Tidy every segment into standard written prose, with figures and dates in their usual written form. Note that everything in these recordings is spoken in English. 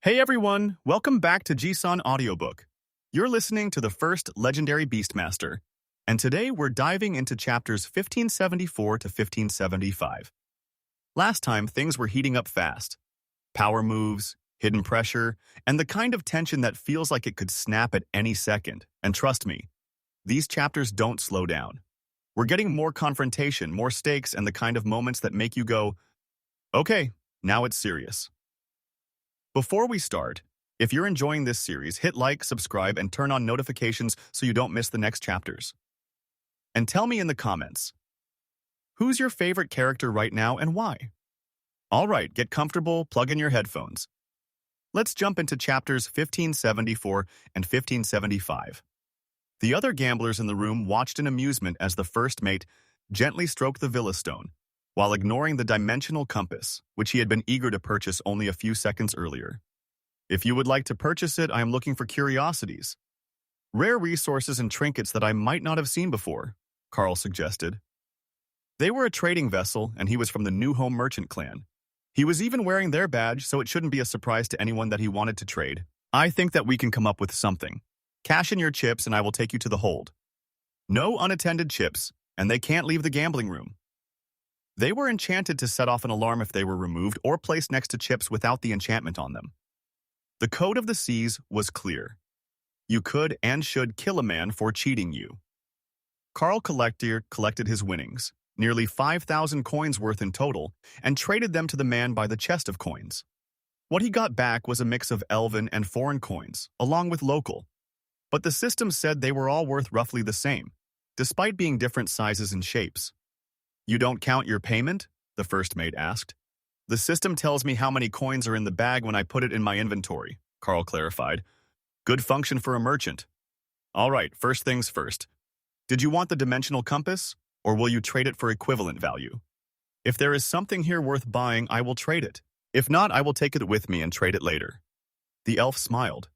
Hey everyone, welcome back to JieSan AudioBook. You're listening to the first legendary Beastmaster, and today we're diving into chapters 1574 to 1575. Last time, things were heating up fast. Power moves, hidden pressure, and the kind of tension that feels like it could snap at any second. And trust me, these chapters don't slow down. We're getting more confrontation, more stakes, and the kind of moments that make you go, okay, now it's serious. Before we start, if you're enjoying this series, hit like, subscribe, and turn on notifications so you don't miss the next chapters. And tell me in the comments, who's your favorite character right now and why? All right, get comfortable, plug in your headphones. Let's jump into chapters 1574 and 1575. The other gamblers in the room watched in amusement as the first mate gently stroked the villa stone, while ignoring the dimensional compass, which he had been eager to purchase only a few seconds earlier. If you would like to purchase it, I am looking for curiosities. Rare resources and trinkets that I might not have seen before, Carl suggested. They were a trading vessel, and he was from the New Home Merchant clan. He was even wearing their badge, so it shouldn't be a surprise to anyone that he wanted to trade. I think that we can come up with something. Cash in your chips and I will take you to the hold. No unattended chips, and they can't leave the gambling room. They were enchanted to set off an alarm if they were removed or placed next to chips without the enchantment on them. The code of the seas was clear. You could and should kill a man for cheating you. Carl collected his winnings, nearly 5,000 coins worth in total, and traded them to the man by the chest of coins. What he got back was a mix of elven and foreign coins, along with local. But the system said they were all worth roughly the same, despite being different sizes and shapes. You don't count your payment? The first mate asked. The system tells me how many coins are in the bag when I put it in my inventory, Carl clarified. Good function for a merchant. All right, first things first. Did you want the dimensional compass, or will you trade it for equivalent value? If there is something here worth buying, I will trade it. If not, I will take it with me and trade it later. The elf smiled.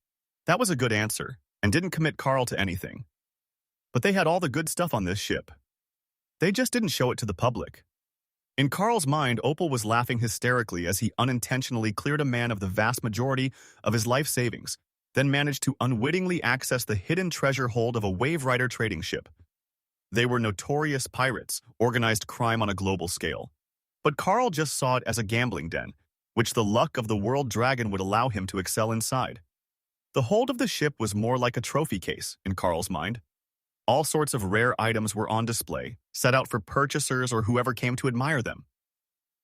That was a good answer, and didn't commit Carl to anything. But they had all the good stuff on this ship. They just didn't show it to the public. In Carl's mind, Opal was laughing hysterically as he unintentionally cleared a man of the vast majority of his life savings, then managed to unwittingly access the hidden treasure hold of a Wave Rider trading ship. They were notorious pirates, organized crime on a global scale. But Carl just saw it as a gambling den, which the luck of the World Dragon would allow him to excel inside. The hold of the ship was more like a trophy case, in Carl's mind. All sorts of rare items were on display, set out for purchasers or whoever came to admire them.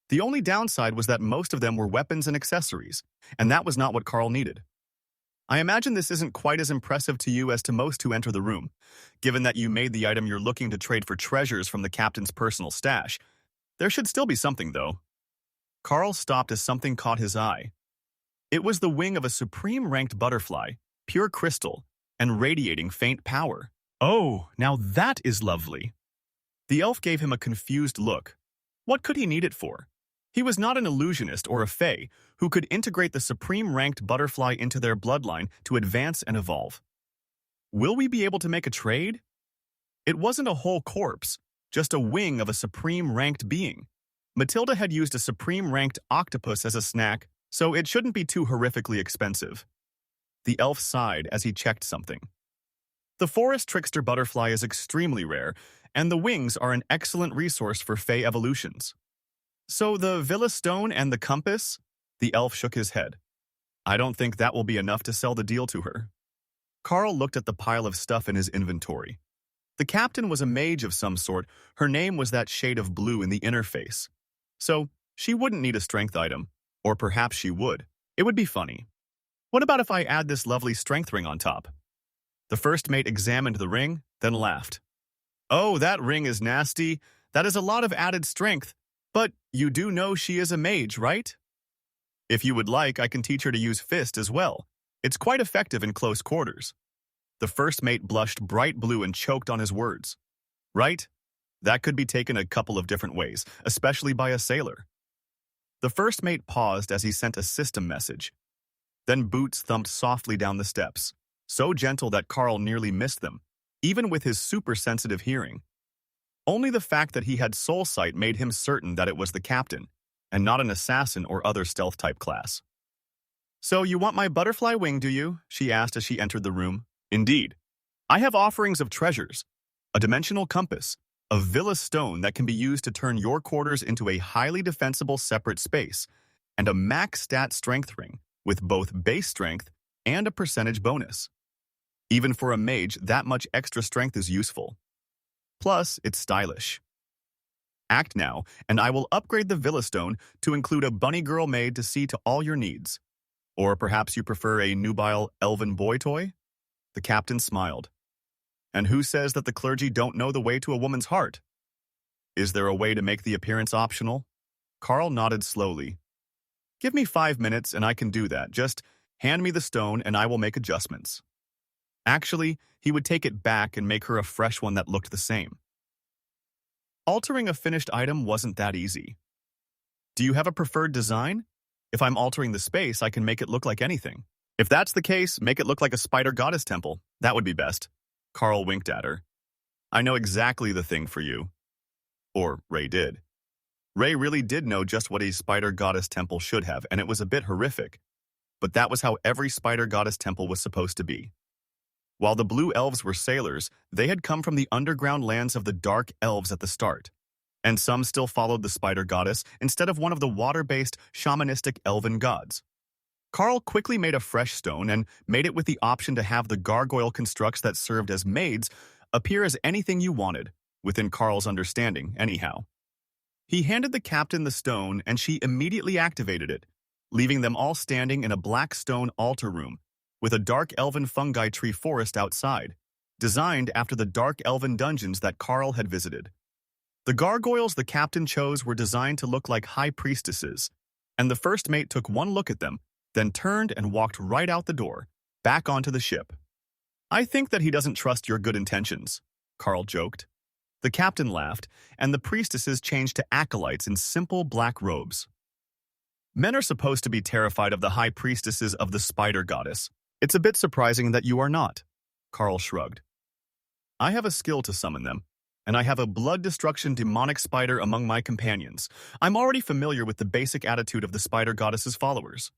The only downside was that most of them were weapons and accessories, and that was not what Carl needed. I imagine this isn't quite as impressive to you as to most who enter the room, given that you made the item you're looking to trade for treasures from the captain's personal stash. There should still be something, though. Carl stopped as something caught his eye. It was the wing of a supreme-ranked butterfly, pure crystal, and radiating faint power. Oh, now that is lovely. The elf gave him a confused look. What could he need it for? He was not an illusionist or a fae who could integrate the supreme-ranked butterfly into their bloodline to advance and evolve. Will we be able to make a trade? It wasn't a whole corpse, just a wing of a supreme-ranked being. Matilda had used a supreme-ranked octopus as a snack, so it shouldn't be too horrifically expensive. The elf sighed as he checked something. The forest trickster butterfly is extremely rare, and the wings are an excellent resource for Fey evolutions. So the Villa Stone and the compass? The elf shook his head. I don't think that will be enough to sell the deal to her. Carl looked at the pile of stuff in his inventory. The captain was a mage of some sort. Her name was that shade of blue in the interface. So she wouldn't need a strength item, or perhaps she would. It would be funny. What about if I add this lovely strength ring on top? The first mate examined the ring, then laughed. Oh, that ring is nasty. That is a lot of added strength. But you do know she is a mage, right? If you would like, I can teach her to use fist as well. It's quite effective in close quarters. The first mate blushed bright blue and choked on his words. Right? That could be taken a couple of different ways, especially by a sailor. The first mate paused as he sent a system message. Then boots thumped softly down the steps, so gentle that Carl nearly missed them, even with his super-sensitive hearing. Only the fact that he had soul sight made him certain that it was the captain, and not an assassin or other stealth-type class. "So you want my butterfly wing, do you?" she asked as she entered the room. "Indeed. I have offerings of treasures, a dimensional compass, a villa stone that can be used to turn your quarters into a highly defensible separate space, and a max stat strength ring with both base strength and a percentage bonus. Even for a mage, that much extra strength is useful. Plus, it's stylish. Act now, and I will upgrade the villa stone to include a bunny girl maid to see to all your needs. Or perhaps you prefer a nubile elven boy toy?" The captain smiled. "And who says that the clergy don't know the way to a woman's heart? Is there a way to make the appearance optional?" Carl nodded slowly. "Give me 5 minutes and I can do that. Just hand me the stone and I will make adjustments." Actually, he would take it back and make her a fresh one that looked the same. Altering a finished item wasn't that easy. "Do you have a preferred design? If I'm altering the space, I can make it look like anything." "If that's the case, make it look like a spider goddess temple. That would be best." Carl winked at her. "I know exactly the thing for you." Or Ray did. Ray really did know just what a spider goddess temple should have, and it was a bit horrific. But that was how every spider goddess temple was supposed to be. While the blue elves were sailors, they had come from the underground lands of the dark elves at the start. And some still followed the spider goddess instead of one of the water-based shamanistic elven gods. Carl quickly made a fresh stone and made it with the option to have the gargoyle constructs that served as maids appear as anything you wanted, within Carl's understanding, anyhow. He handed the captain the stone and she immediately activated it, leaving them all standing in a black stone altar room, with a dark elven fungi tree forest outside, designed after the dark elven dungeons that Carl had visited. The gargoyles the captain chose were designed to look like high priestesses, and the first mate took one look at them, then turned and walked right out the door, back onto the ship. "I think that he doesn't trust your good intentions," Carl joked. The captain laughed, and the priestesses changed to acolytes in simple black robes. "Men are supposed to be terrified of the high priestesses of the spider goddess. It's a bit surprising that you are not," Carl shrugged. "I have a skill to summon them, and I have a blood destruction demonic spider among my companions. I'm already familiar with the basic attitude of the spider goddess's followers."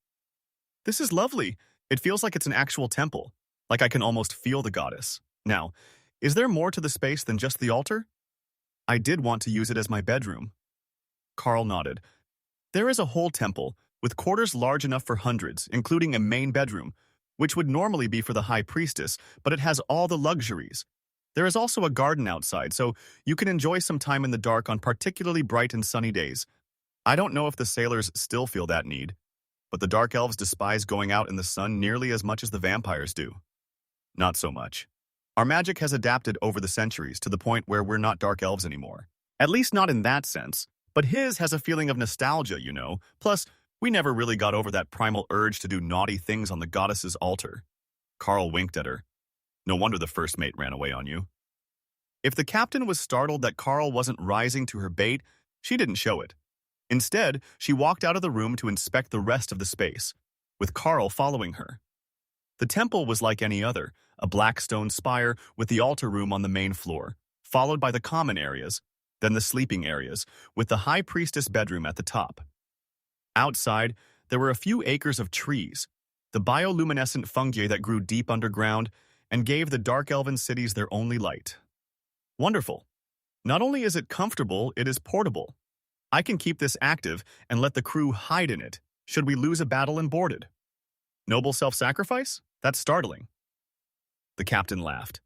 "This is lovely. It feels like it's an actual temple, like I can almost feel the goddess. Now, is there more to the space than just the altar?" "I did want to use it as my bedroom." Carl nodded. "There is a whole temple, with quarters large enough for hundreds, including a main bedroom, which would normally be for the high priestess, but it has all the luxuries. There is also a garden outside, so you can enjoy some time in the dark on particularly bright and sunny days. I don't know if the sailors still feel that need, but the dark elves despise going out in the sun nearly as much as the vampires do." "Not so much. Our magic has adapted over the centuries to the point where we're not dark elves anymore. At least not in that sense, but his has a feeling of nostalgia, you know. Plus, we never really got over that primal urge to do naughty things on the goddess's altar." Carl winked at her. "No wonder the first mate ran away on you." If the captain was startled that Carl wasn't rising to her bait, she didn't show it. Instead, she walked out of the room to inspect the rest of the space, with Carl following her. The temple was like any other, a black stone spire with the altar room on the main floor, followed by the common areas, then the sleeping areas, with the high priestess bedroom at the top. Outside, there were a few acres of trees, the bioluminescent fungi that grew deep underground and gave the dark elven cities their only light. Wonderful. Not only is it comfortable, it is portable. I can keep this active and let the crew hide in it, should we lose a battle and boarded. Noble self-sacrifice? That's startling." The captain laughed.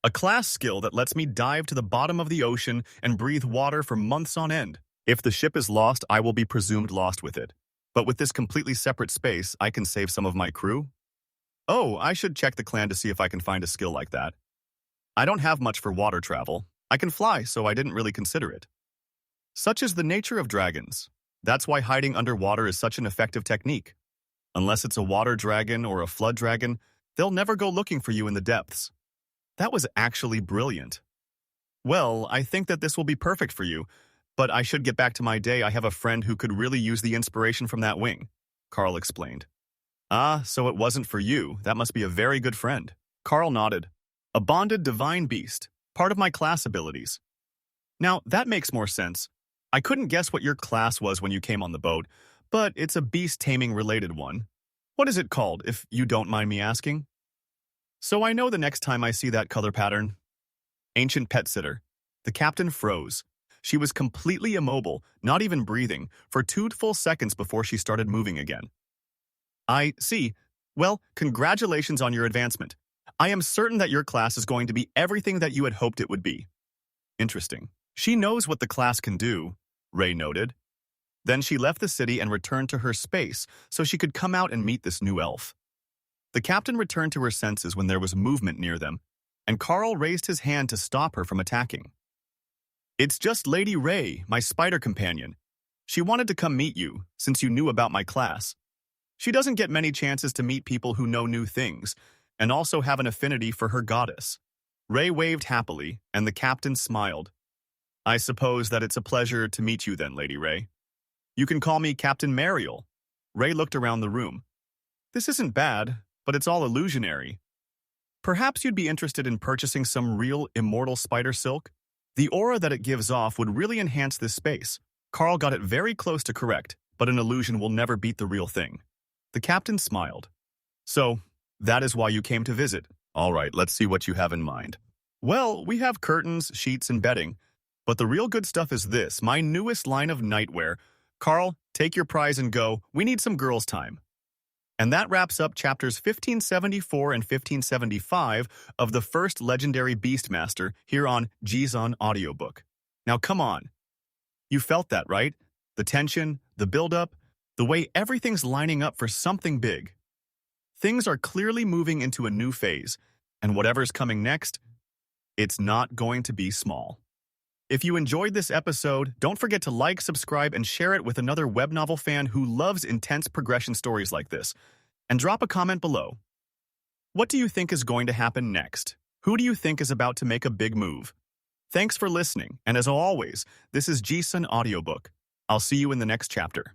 "A class skill that lets me dive to the bottom of the ocean and breathe water for months on end. If the ship is lost, I will be presumed lost with it. But with this completely separate space, I can save some of my crew. Oh, I should check the clan to see if I can find a skill like that. I don't have much for water travel. I can fly, so I didn't really consider it. Such is the nature of dragons. That's why hiding underwater is such an effective technique. Unless it's a water dragon or a flood dragon, they'll never go looking for you in the depths." That was actually brilliant. "Well, I think that this will be perfect for you, but I should get back to my day. I have a friend who could really use the inspiration from that wing," Carl explained. "Ah, so it wasn't for you. That must be a very good friend." Carl nodded. "A bonded divine beast, part of my class abilities." "Now, that makes more sense. I couldn't guess what your class was when you came on the boat, but it's a beast-taming related one. What is it called, if you don't mind me asking? So I know the next time I see that color pattern. Ancient pet sitter. The captain froze. She was completely immobile, not even breathing, for 2 full seconds before she started moving again. I see. Well, congratulations on your advancement. I am certain that your class is going to be everything that you had hoped it would be. Interesting. She knows what the class can do, Ray noted. Then she left the city and returned to her space so she could come out and meet this new elf. The captain returned to her senses when there was movement near them, and Carl raised his hand to stop her from attacking. It's just Lady Ray, my spider companion. She wanted to come meet you, since you knew about my class. She doesn't get many chances to meet people who know new things, and also have an affinity for her goddess. Ray waved happily, and the captain smiled. I suppose that it's a pleasure to meet you then, Lady Ray. You can call me Captain Mariel. Ray looked around the room. This isn't bad, but it's all illusionary. Perhaps you'd be interested in purchasing some real immortal spider silk? The aura that it gives off would really enhance this space. Carl got it very close to correct, but an illusion will never beat the real thing. The captain smiled. So, that is why you came to visit. All right, let's see what you have in mind. Well, we have curtains, sheets, and bedding. But the real good stuff is this, my newest line of nightwear. Carl, take your prize and go. We need some girls' time. And that wraps up chapters 1574 and 1575 of the first legendary Beastmaster here on JieSan AudioBook. Now come on. You felt that, right? The tension, the build-up, the way everything's lining up for something big. Things are clearly moving into a new phase, and whatever's coming next, it's not going to be small. If you enjoyed this episode, don't forget to like, subscribe, and share it with another web novel fan who loves intense progression stories like this. And drop a comment below. What do you think is going to happen next? Who do you think is about to make a big move? Thanks for listening, and as always, this is JieSan AudioBook. I'll see you in the next chapter.